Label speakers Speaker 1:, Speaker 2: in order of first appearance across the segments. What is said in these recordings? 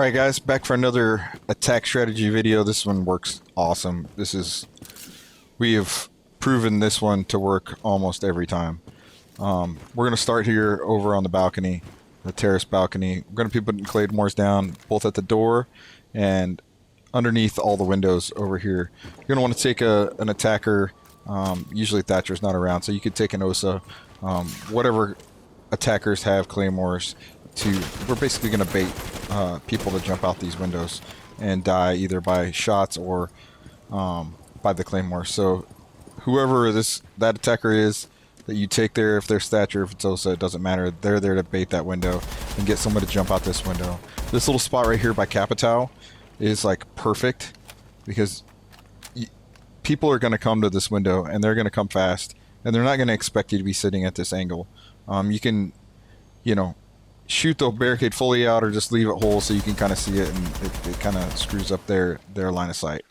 Speaker 1: Alright guys, back for another attack strategy video. This one works awesome. We have proven this one to work almost every time. We're going to start here over on the balcony, the terrace balcony. We're going to be putting claymores down both at the door and underneath all the windows over here. You're going to want to take an attacker. Usually Thatcher's not around, so you could take an Osa. Whatever attackers have claymores. We're basically going to bait people to jump out these windows and die either by shots or by the claymore. So whoever that attacker is that you take there, if they're Thatcher, if it's Osa, it doesn't matter. They're there to bait that window and get someone to jump out this window. This little spot right here by Capital is like perfect because people are going to come to this window and they're going to come fast and they're not going to expect you to be sitting at this angle. You can, shoot the barricade fully out or just leave it whole so you can kind of see it, and it kind of screws up their line of sight.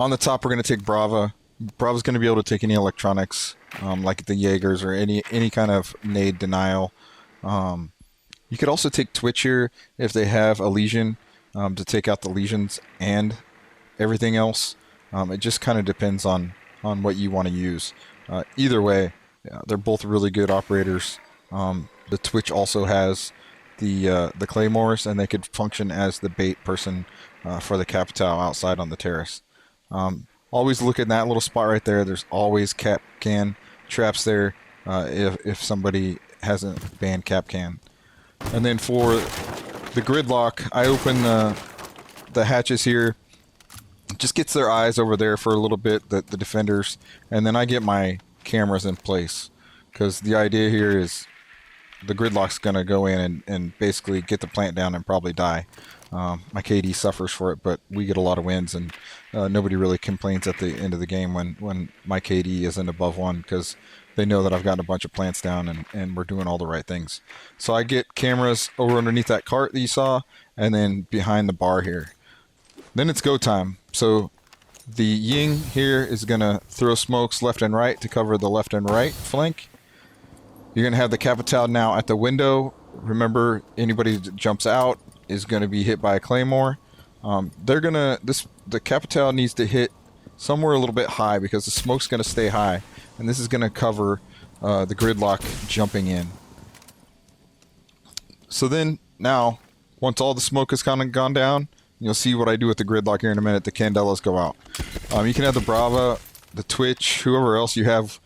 Speaker 1: On the top, we're going to take Brava. Brava's going to be able to take any electronics, like the Jagers or any kind of nade denial. You could also take Twitch here if they have a Legion, to take out the Legions and everything else. It just kind of depends on what you want to use. Either way, they're both really good operators. The Twitch also has the claymores, and they could function as the bait person for the Capital outside on the terrace. Always look in that little spot right there. There's always cap can traps there if somebody hasn't banned cap can. And then for the gridlock, I open the hatches here. Just gets their eyes over there for a little bit, the defenders, and then I get my cameras in place, because the idea here is the gridlock's going to go in and basically get the plant down and probably die. My KD suffers for it, but we get a lot of wins, and nobody really complains at the end of the game when my KD isn't above 1, because they know that I've gotten a bunch of plants down and we're doing all the right things. So I get cameras over underneath that cart that you saw, and then behind the bar here. Then it's go time. So the Ying here is going to throw smokes left and right to cover the left and right flank. You're going to have the Capital now at the window. Remember, anybody that jumps out is going to be hit by a claymore. The Capital needs to hit somewhere a little bit high because the smoke's going to stay high, and this is going to cover the gridlock jumping in. So then, now, once all the smoke has kind of gone down, you'll see what I do with the gridlock here in a minute. The Candelas go out. You can have the Brava, the Twitch, whoever else you have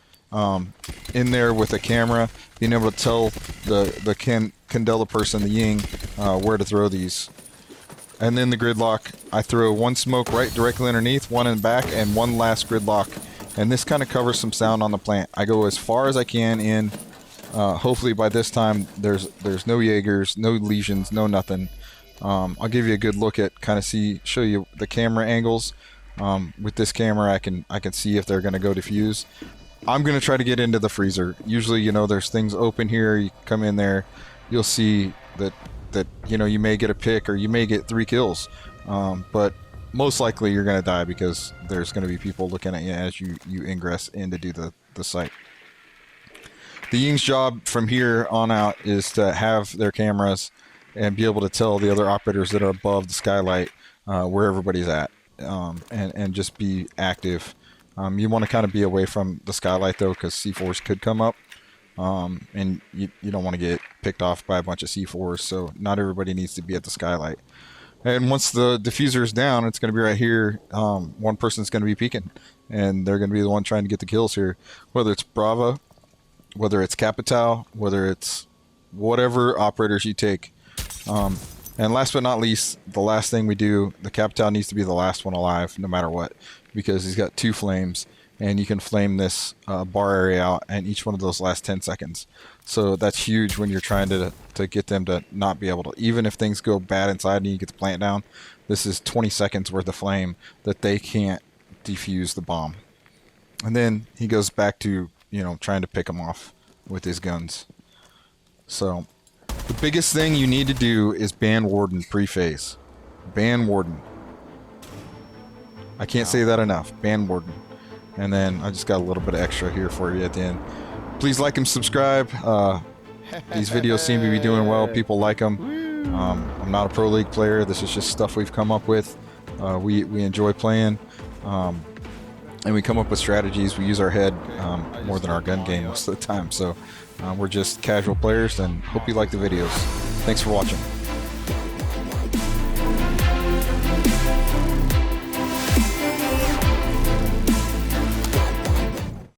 Speaker 1: in there with a camera, being able to tell the Candela person, the Ying, where to throw these. And then the gridlock, I throw one smoke right directly underneath, one in the back, and one last gridlock. And this kind of covers some sound on the plant. I go as far as I can in. Hopefully by this time there's no Jaegers, no Legions, no nothing. I'll give you a good look at show you the camera angles. With this camera, I can see if they're going to go defuse. I'm going to try to get into the freezer. Usually, there's things open here. You come in there, you'll see that you may get a pick or you may get 3 kills. But most likely you're going to die because there's going to be people looking at you as you ingress in to do the site. The Ying's job from here on out is to have their cameras and be able to tell the other operators that are above the skylight where everybody's at, and just be active. You want to kind of be away from the skylight though, because C4s could come up, and you don't want to get picked off by a bunch of C4s, so not everybody needs to be at the skylight. And once the diffuser is down, it's going to be right here. One person's going to be peeking, and they're going to be the one trying to get the kills here, whether it's Brava, whether it's Capital, whether it's whatever operators you take. And last but not least, the last thing we do, the Capital needs to be the last one alive no matter what, because he's got 2 flames, and you can flame this bar area out in each one of those last 10 seconds. So that's huge when you're trying to get them to not be able to, even if things go bad inside and you get the plant down, this is 20 seconds worth of flame that they can't defuse the bomb. And then he goes back to, trying to pick them off with his guns. So the biggest thing you need to do is ban Warden pre-phase. Ban Warden. I can't say that enough. Ban Warden. And then I just got a little bit of extra here for you at the end. Please like and subscribe. These videos seem to be doing well. People like them. I'm not a pro league player. This is just stuff we've come up with. We enjoy playing, and we come up with strategies. We use our head more than our gun game most of the time. So we're just casual players, and hope you like the videos. Thanks for watching.